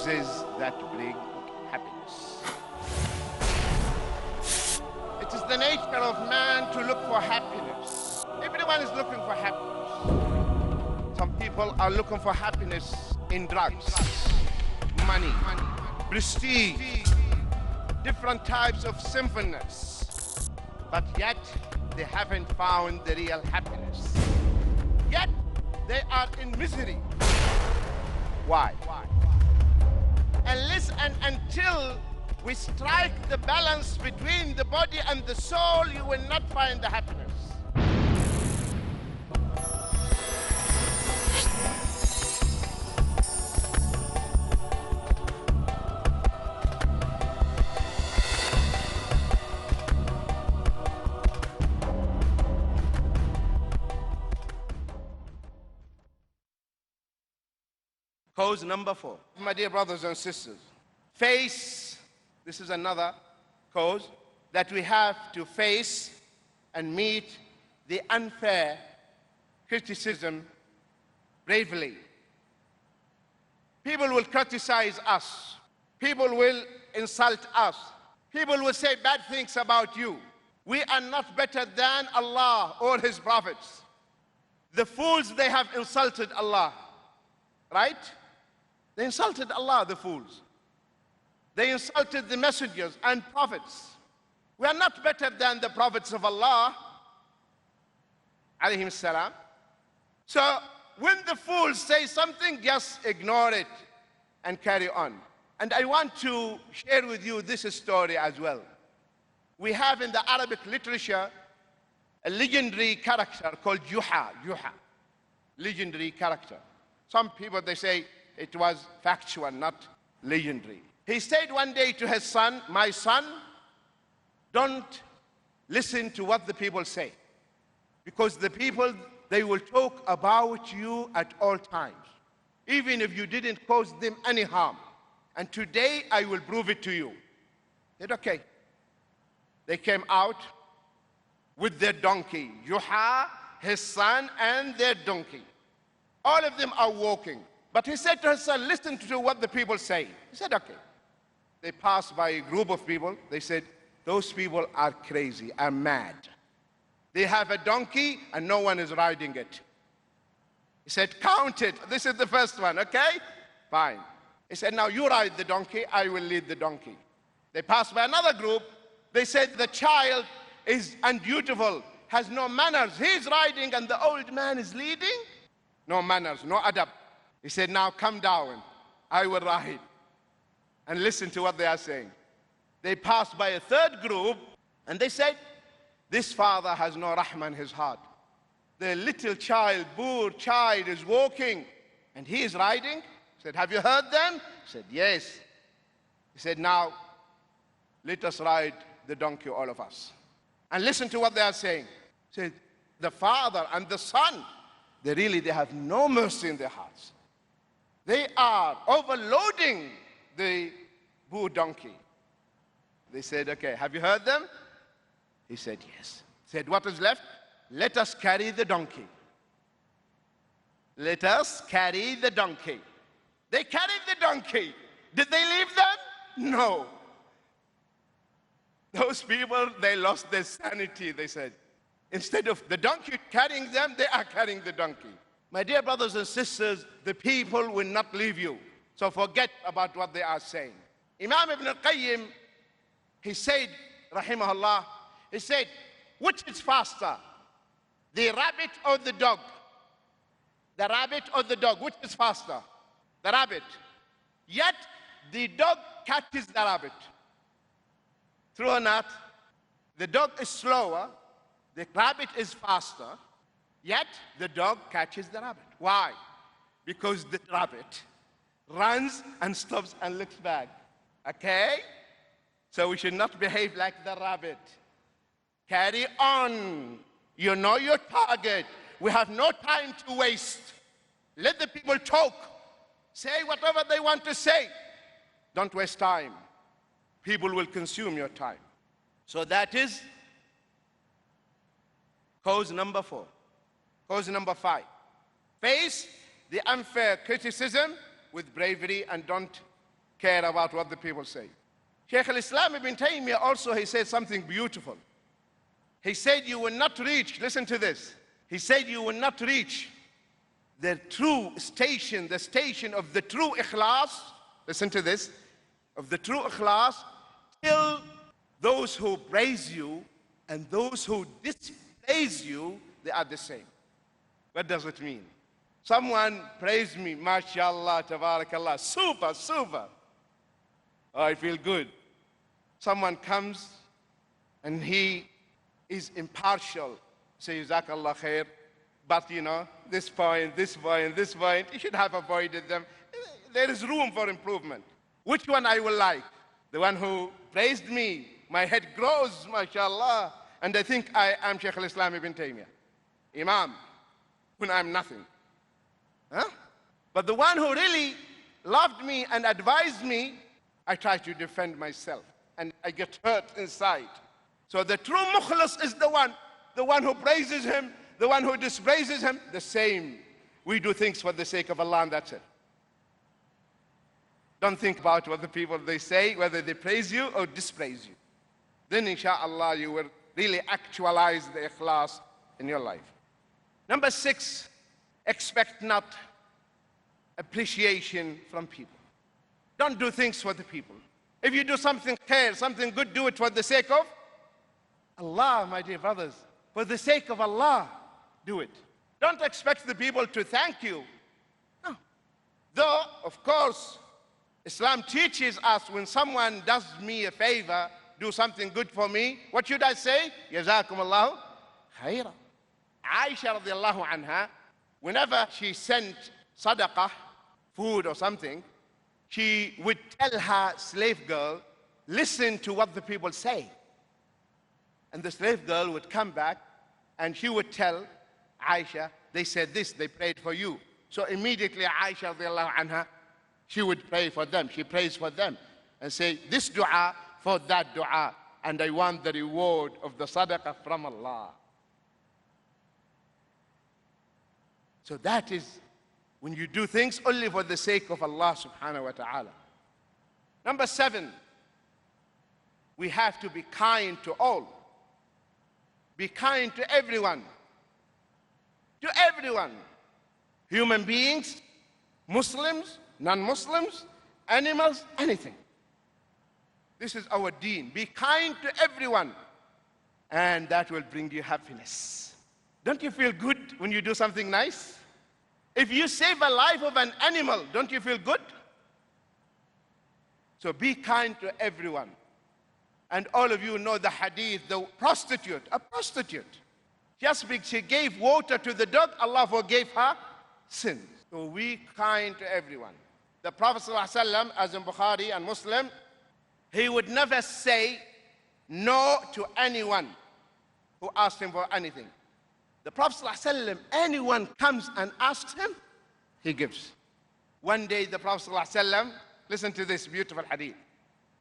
causes that bring happiness. It is the nature of man to look for happiness. Everyone is looking for happiness. Some people are looking for happiness in drugs, money, prestige, different types of sinfulness. But yet, they haven't found the real happiness. Yet, they are in misery. Why? Unless and until we strike the balance between the body and the soul, you will not find the happiness. Cause number 4, my dear brothers and sisters, face, this is another cause, that we have to face and meet the unfair criticism bravely. People will criticize us. People will insult us. People will say bad things about you. We are not better than Allah or His prophets. The fools, they have insulted Allah, right? They insulted Allah, the fools. They insulted the messengers and prophets. We are not better than the prophets of Allah, alayhim salam. So when the fools say something, just ignore it and carry on. And I want to share with you this story as well. We have in the Arabic literature a legendary character called Juha. Legendary character. Some people, they say, it was factual, not legendary. He said one day to his son, my son, don't listen to what the people say, because the people, they will talk about you at all times, even if you didn't cause them any harm. And today I will prove it to you. He said, okay. They came out with their donkey, Juha, his son, and their donkey. All of them are walking. But he said to his son, listen to what the people say. He said, okay. They passed by a group of people. They said, those people are crazy, are mad. They have a donkey and no one is riding it. He said, count it. This is the first one, okay? Fine. He said, now you ride the donkey, I will lead the donkey. They passed by another group. They said, the child is undutiful, has no manners. He's riding and the old man is leading. No manners, no adab. He said, now come down, I will ride. And listen to what they are saying. They passed by a third group and they said, this father has no rahmah in his heart. The little child, poor child, is walking and he is riding. He said, have you heard them? He said, yes. He said, now let us ride the donkey, all of us. And listen to what they are saying. He said, the father and the son, they have no mercy in their hearts. They are overloading the poor donkey. They said, okay, have you heard them? He said, yes. He said, what is left? Let us carry the donkey. Let us carry the donkey. They carried the donkey. Did they leave them? No. Those people, they lost their sanity, they said. Instead of the donkey carrying them, they are carrying the donkey. My dear brothers and sisters, the people will not leave you. So forget about what they are saying. Imam Ibn al-Qayyim, he said, rahimahullah, he said, which is faster, the rabbit or the dog? The rabbit or the dog, which is faster? The rabbit. Yet, the dog catches the rabbit. True or not? The dog is slower, the rabbit is faster, yet the dog catches the rabbit. Why? Because the rabbit runs and stops and looks back. Okay? So we should not behave like the rabbit. Carry on. You know your target. We have no time to waste. Let the people talk. Say whatever they want to say. Don't waste time. People will consume your time. So that is cause number 4. Cause number 5. Face the unfair criticism with bravery and don't care about what the people say. Shaykh al-Islam ibn Taymiyyah also, he said something beautiful. He said you will not reach, listen to this. He said you will not reach the true station, the station of the true ikhlas, listen to this, of the true ikhlas, till those who praise you and those who dispraise you, they are the same. What does it mean? Someone praised me, mashallah, tabarakallah, super, super. Oh, I feel good. Someone comes and he is impartial. Say, jazakallah khair, but you know, this point, this point, this point, you should have avoided them. There is room for improvement. Which one I will like? The one who praised me, my head grows, mashallah, and I think I am Shaykh al-Islam ibn Taymiyyah, Imam, when I'm nothing. Huh? But the one who really loved me and advised me, I try to defend myself, and I get hurt inside. So the true mukhlas is the one who praises him, the one who dispraises him, the same. We do things for the sake of Allah, and that's it. Don't think about what the people they say, whether they praise you or dispraise you. Then inshallah you will really actualize the ikhlas in your life. Number 6, expect not appreciation from people. Don't do things for the people. If you do something khair, something good, do it for the sake of Allah, my dear brothers. For the sake of Allah, do it. Don't expect the people to thank you. No. Though, of course, Islam teaches us when someone does me a favor, do something good for me, what should I say? Jazakumullahu khaira. Aisha radiallahu anha, whenever she sent sadaqah, food or something, she would tell her slave girl, listen to what the people say. And the slave girl would come back and she would tell Aisha, they said this, they prayed for you. So immediately Aisha radiallahu anha, she would pray for them. She prays for them and say, this dua for that dua, and I want the reward of the sadaqah from Allah. So that is when you do things only for the sake of Allah subhanahu wa ta'ala. Number 7, we have to be kind to all. Be kind to everyone. To everyone. Human beings, Muslims, non-Muslims, animals, anything. This is our deen. Be kind to everyone, and that will bring you happiness. Don't you feel good when you do something nice? If you save a life of an animal, don't you feel good? So be kind to everyone. And all of you know the hadith, the prostitute, a prostitute. Just because she gave water to the dog, Allah forgave her sins. So be kind to everyone. The Prophet ﷺ, as in Bukhari and Muslim, he would never say no to anyone who asked him for anything. The Prophet ﷺ, anyone comes and asks him, he gives. One day the Prophet ﷺ, listen to this beautiful hadith.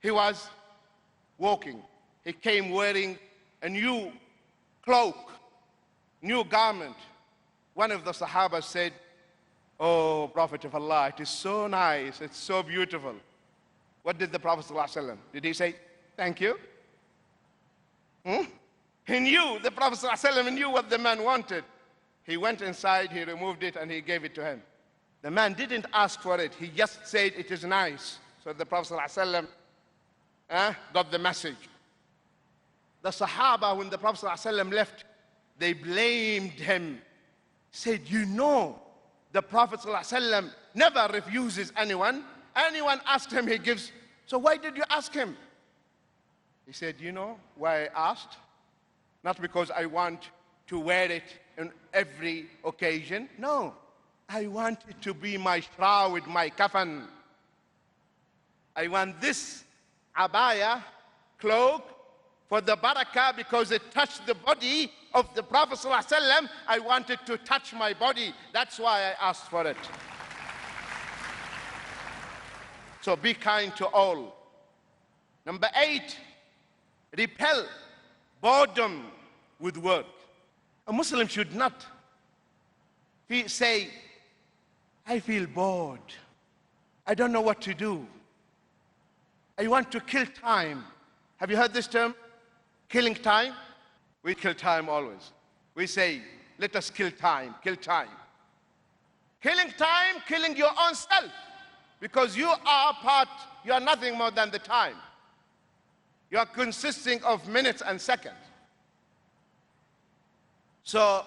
He was walking. He came wearing a new cloak, new garment. One of the Sahaba said, oh, Prophet of Allah, it is so nice, it's so beautiful. What did the Prophet ﷺ? Did he say, thank you? He knew, the Prophet ﷺ knew what the man wanted. He went inside, he removed it, and he gave it to him. The man didn't ask for it, he just said it is nice. So the Prophet ﷺ got the message. The Sahaba, when the Prophet ﷺ left, they blamed him. Said, you know, the Prophet ﷺ never refuses anyone. Anyone asks him, he gives. So why did you ask him? He said, you know why I asked? Not because I want to wear it on every occasion. No, I want it to be my shroud, my kafan. I want this abaya, cloak, for the barakah, because it touched the body of the Prophet ﷺ. I want it to touch my body. That's why I asked for it. So be kind to all. Number 8, repel boredom with work. A Muslim should not say, I feel bored. I don't know what to do. I want to kill time. Have you heard this term? Killing time? We kill time always. We say, let us kill time, kill time. Killing time, killing your own self. Because you are nothing more than the time. You are consisting of minutes and seconds. So,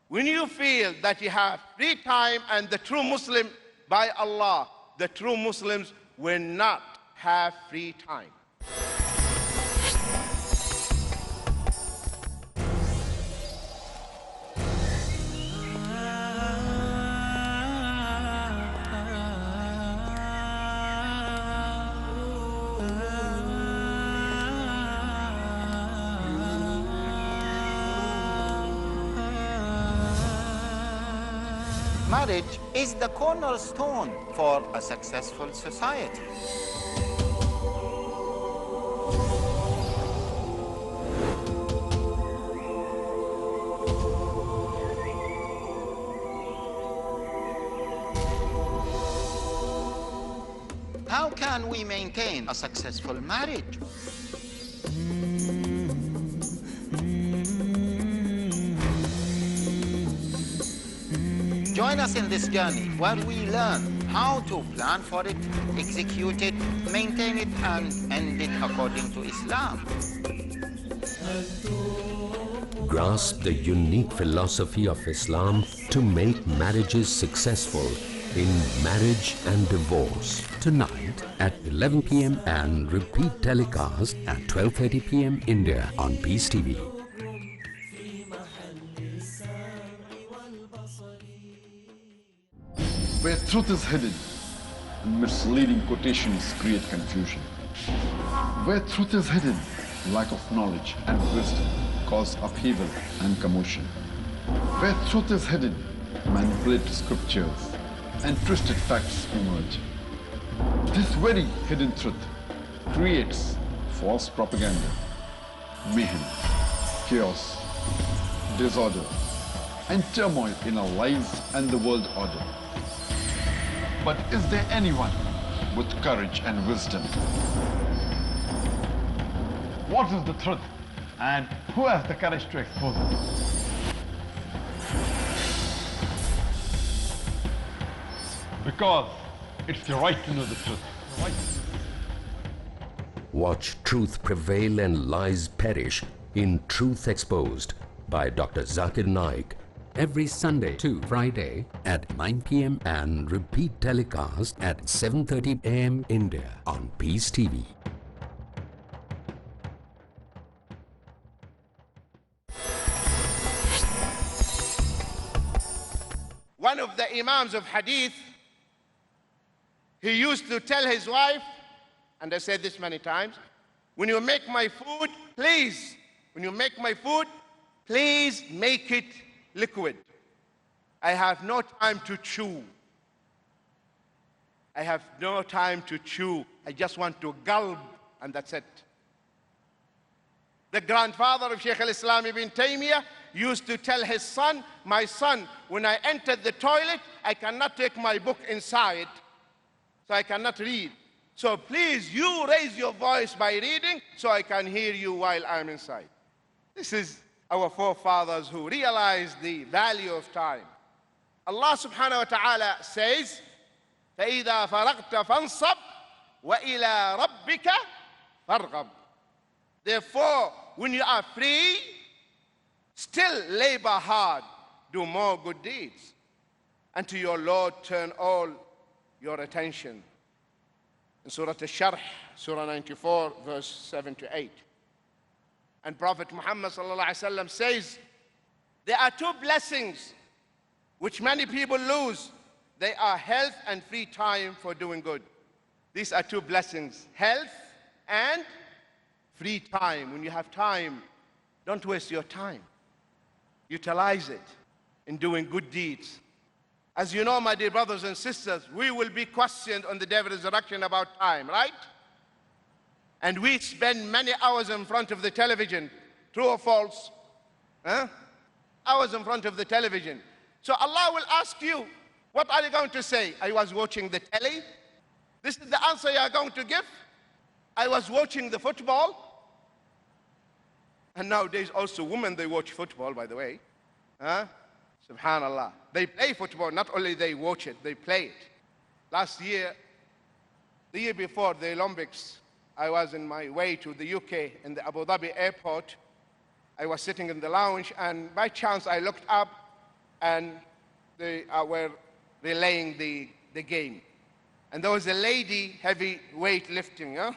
when you feel that you have free time and the true Muslim, by Allah, the true Muslims will not have free time. Marriage is the cornerstone for a successful society. How can we maintain a successful marriage? Join us in this journey where we learn how to plan for it, execute it, maintain it, and end it according to Islam. Grasp the unique philosophy of Islam to make marriages successful in Marriage and Divorce. Tonight at 11 p.m. and repeat telecast at 12:30 p.m. India on Peace TV. Where truth is hidden, misleading quotations create confusion. Where truth is hidden, lack of knowledge and wisdom cause upheaval and commotion. Where truth is hidden, manipulated scriptures and twisted facts emerge. This very hidden truth creates false propaganda, mayhem, chaos, disorder, and turmoil in our lives and the world order. But is there anyone with courage and wisdom? What is the truth and who has the courage to expose it? Because it's your right to know the truth. Watch truth prevail and lies perish in Truth Exposed by Dr. Zakir Naik. Every Sunday to Friday at 9 p.m. and repeat telecast at 7:30 a.m. India on Peace TV. One of the Imams of Hadith, he used to tell his wife, and I said this many times, when you make my food, please, please make it liquid. I have no time to chew. I have no time to chew. I just want to gulp, and that's it. The grandfather of Shaykh al-Islam ibn Taymiyyah used to tell his son, my son, when I entered the toilet, I cannot take my book inside, so I cannot read. So please, you raise your voice by reading, so I can hear you while I'm inside. This is our forefathers who realized the value of time. Allah subhanahu wa ta'ala says, فَإِذَا فَرَغْتَ فَانْصَبْ وَإِلَىٰ رَبِّكَ فَارْغَبْ. Therefore, when you are free, still labor hard, do more good deeds, and to your Lord turn all your attention. In Surah Al-Sharh, Surah 94, verse 7 to 8. And Prophet Muhammad sallallahu alaihi wasallam says, there are two blessings which many people lose. They are health and free time for doing good. These are two blessings, health and free time. When you have time, don't waste your time. Utilize it in doing good deeds. As you know, my dear brothers and sisters, we will be questioned on the day of resurrection about time, right? And we spend many hours in front of the television. True or false? Hours in front of the television. So Allah will ask you, what are you going to say? I was watching the telly. This is the answer you are going to give? I was watching the football, and nowadays also women, they watch football, by the way. Huh? Subhanallah. They play football, not only they watch it, they play it. Last year, the year before the Olympics, I was in my way to the UK in the Abu Dhabi airport. I was sitting in the lounge, and by chance I looked up, and they were relaying the game. And there was a lady, heavy weight lifting, huh?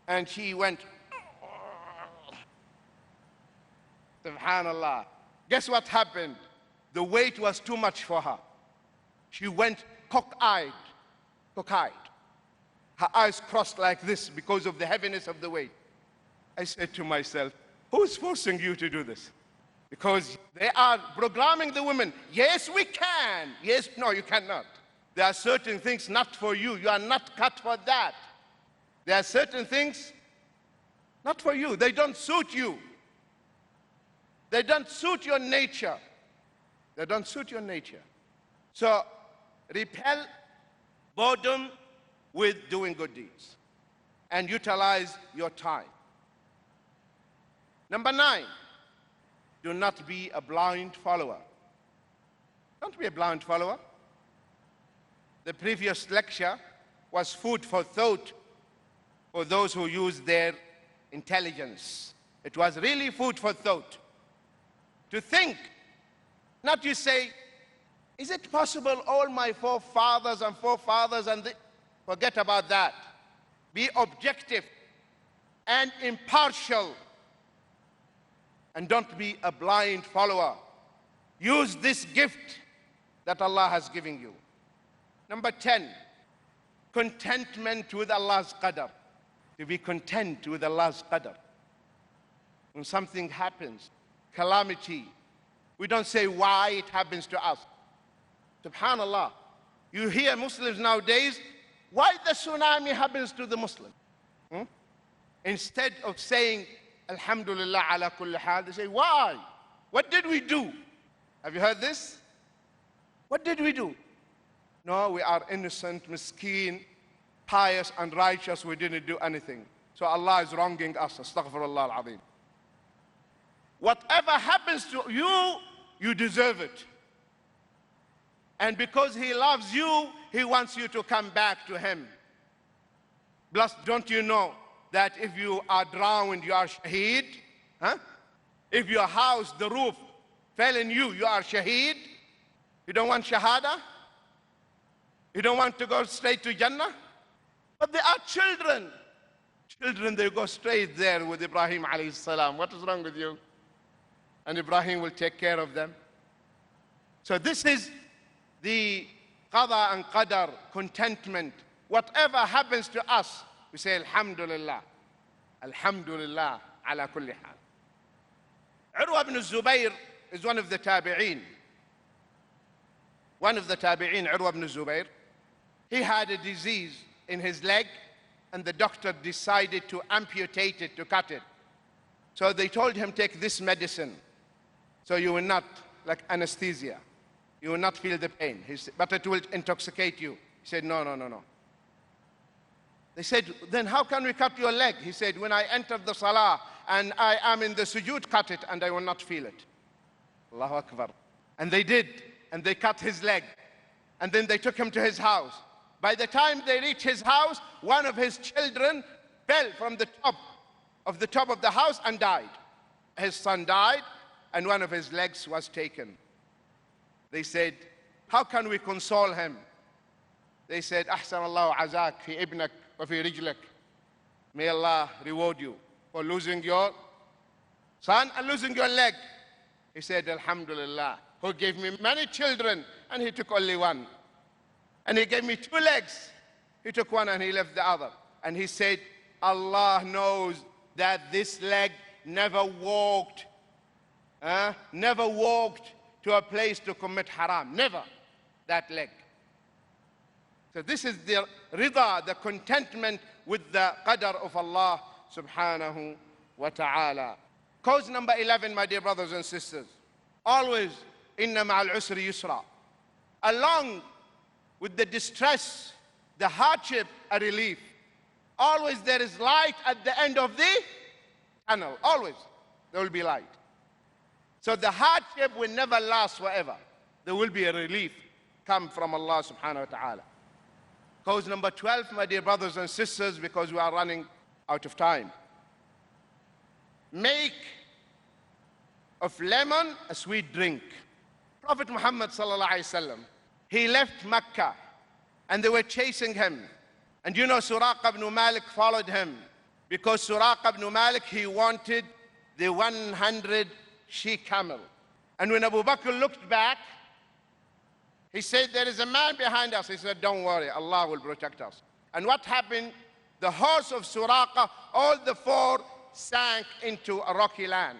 And she went, Subhanallah. Guess what happened? The weight was too much for her. She went cock-eyed. Her eyes crossed like this because of the heaviness of the weight. I said to myself, who's forcing you to do this? Because they are programming the women. Yes, we can. Yes, no, you cannot. There are certain things not for you. You are not cut for that. There are certain things not for you. They don't suit you. They don't suit your nature. They don't suit your nature. So repel boredom with doing good deeds and utilize your time. Number 9, do not be a blind follower. Don't be a blind follower. The previous lecture was food for thought for those who use their intelligence. It was really food for thought. To think, not to say, is it possible all my forefathers and forget about that. Be objective and impartial, and don't be a blind follower. Use this gift that Allah has given you. Number 10, contentment with Allah's qadr. To be content with Allah's qadr. When something happens, calamity, we don't say why it happens to us. Subhanallah. You hear Muslims nowadays, why the tsunami happens to the Muslim? Instead of saying, Alhamdulillah ala kulli hal, they say, why? What did we do? Have you heard this? What did we do? No, we are innocent, miskeen, pious and righteous. We didn't do anything. So Allah is wronging us. Astaghfirullah al-azim. Whatever happens to you, you deserve it. And because He loves you, He wants you to come back to Him. Plus, don't you know that if you are drowned, you are shaheed? Huh? If your house, the roof, fell on you, you are shaheed? You don't want shahada? You don't want to go straight to Jannah? But they are children. Children, they go straight there with Ibrahim alayhi salam. What is wrong with you? And Ibrahim will take care of them. So this is the qada and qadar, contentment. Whatever happens to us, we say Alhamdulillah. Alhamdulillah ala kulli hal. Urwa ibn Zubayr is one of the tabi'een. One of the tabi'een, Urwa ibn Zubayr, he had a disease in his leg, and the doctor decided to amputate it, to cut it. So they told him, take this medicine, so you will not, like anesthesia, you will not feel the pain. He said, but it will intoxicate you. He said, no, no, no, no. They said, then how can we cut your leg? He said, when I enter the salah and I am in the sujood, cut it and I will not feel it. Allahu Akbar. And they did, and they cut his leg. And then they took him to his house. By the time they reached his house, one of his children fell from the top of the house and died. His son died, and one of his legs was taken. They said, how can we console him? They said, Ahsan Allahu azak fi ibnak wa fi rijlak. May Allah reward you for losing your son and losing your leg. He said, Alhamdulillah, who gave me many children, and He took only one. And He gave me 2 legs. He took one and He left the other. And he said, Allah knows that this leg never walked to a place to commit haram. Never, that leg. So this is the rida, the contentment with the qadr of Allah subhanahu wa ta'ala. Cause number 11, my dear brothers and sisters. Always, inna ma'al usri yusra. Along with the distress, the hardship, a relief. Always there is light at the end of the tunnel. Always there will be light. So the hardship will never last forever. There will be a relief come from Allah subhanahu wa ta'ala. Cause number 12, my dear brothers and sisters, because we are running out of time. Make of lemon a sweet drink. Prophet Muhammad sallallahu alaihi wasallam, he left Mecca and they were chasing him. And you know Suraqa ibn Malik followed him because Suraqa ibn Malik, he wanted the 100 she-camel. And when Abu Bakr looked back, he said, there is a man behind us. He said, don't worry, Allah will protect us. And what happened? The horse of Suraqa, all the four sank into a rocky land.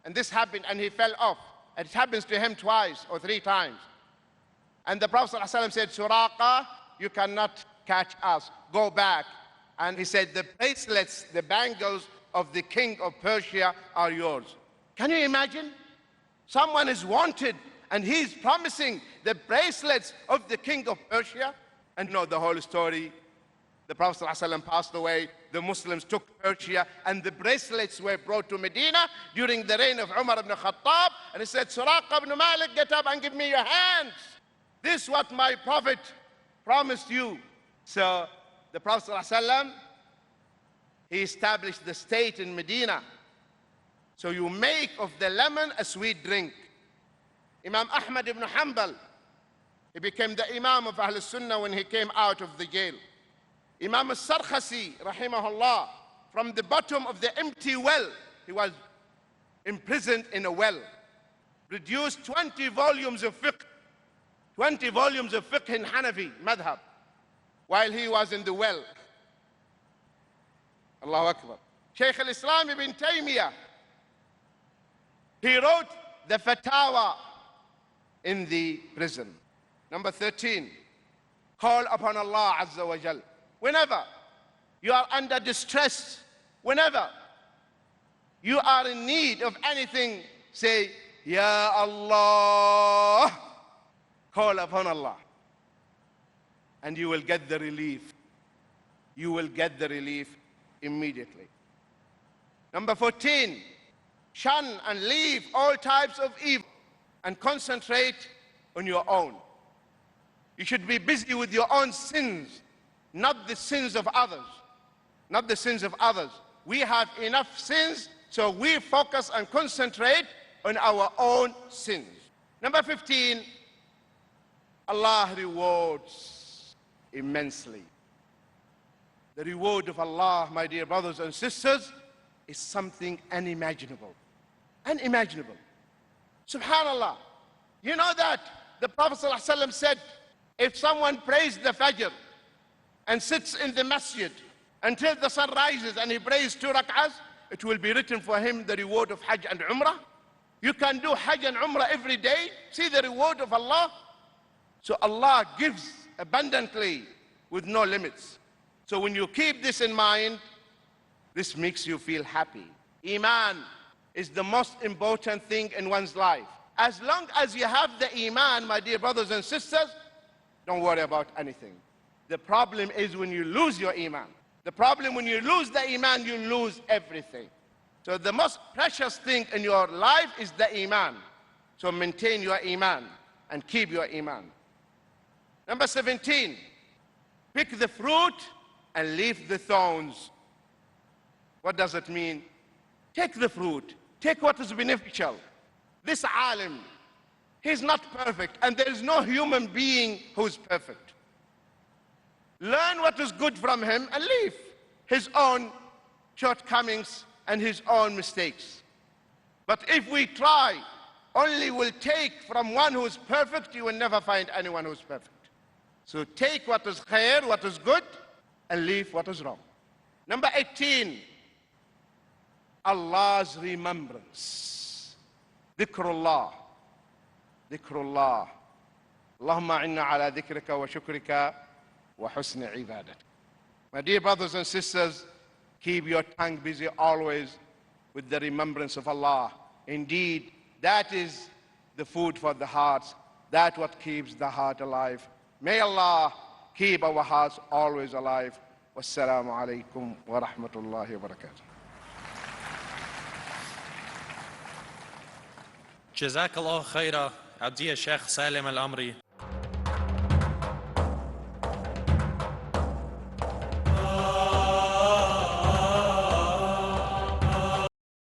And this happened, and he fell off. It happens to him twice or three times. And the Prophet ﷺ said, Suraqa, you cannot catch us. Go back. And he said, the bracelets, the bangles of the king of Persia are yours. Can you imagine? Someone is wanted, and he's promising the bracelets of the king of Persia. And you know the whole story. The Prophet ﷺ passed away. The Muslims took Persia, and the bracelets were brought to Medina during the reign of Umar ibn Khattab. And he said, Suraqa ibn Malik, get up and give me your hands. This is what my Prophet promised you. So the Prophet ﷺ, he established the state in Medina. So you make of the lemon a sweet drink. Imam Ahmad ibn Hanbal, he became the Imam of Ahl Sunnah when he came out of the jail. Imam al-Sarkhasi, rahimahullah, from the bottom of the empty well, he was imprisoned in a well, produced 20 volumes of fiqh, 20 volumes of fiqh in Hanafi madhab, while he was in the well. Allahu Akbar. Shaykh al-Islam ibn Taymiyyah, he wrote the Fatawa in the prison. Number 13, call upon Allah Azza wa Jal. Whenever you are under distress, whenever you are in need of anything, say, Ya Allah. Call upon Allah. And you will get the relief. You will get the relief immediately. Number 14, shun and leave all types of evil and concentrate on your own. You should be busy with your own sins, not the sins of others. Not the sins of others. We have enough sins, so we focus and concentrate on our own sins. Number 15, Allah rewards immensely. The reward of Allah, my dear brothers and sisters, is something unimaginable. Unimaginable. Subhanallah. You know that the Prophet ﷺ said, if someone prays the Fajr and sits in the masjid until the sun rises and he prays 2 rak'ahs, it will be written for him the reward of Hajj and Umrah. You can do Hajj and Umrah every day. See the reward of Allah. So Allah gives abundantly with no limits. So when you keep this in mind, this makes you feel happy. Iman is the most important thing in one's life. As long as you have the Iman, my dear brothers and sisters, don't worry about anything. The problem is when you lose your Iman. The problem when you lose the Iman, you lose everything. So the most precious thing in your life is the Iman. So maintain your Iman and keep your Iman. Number 17, pick the fruit and leave the thorns. What does it mean? Take the fruit. Take what is beneficial. This alim, he's not perfect, and there is no human being who is perfect. Learn what is good from him and leave his own shortcomings and his own mistakes. But if we try, only will take from one who is perfect, you will never find anyone who is perfect. So take what is khair, what is good, and leave what is wrong. Number 18, Allah's remembrance. Dhikrullah. Dhikrullah. Allahumma inna ala dhikrika wa shukrika wa husni ibadat. My dear brothers and sisters, keep your tongue busy always with the remembrance of Allah. Indeed, that is the food for the hearts. That's what keeps the heart alive. May Allah keep our hearts always alive. Wassalamu alaikum wa rahmatullahi wa barakatuh. Jazakallah khaira, our dear Sheikh Saleem Al Aamry.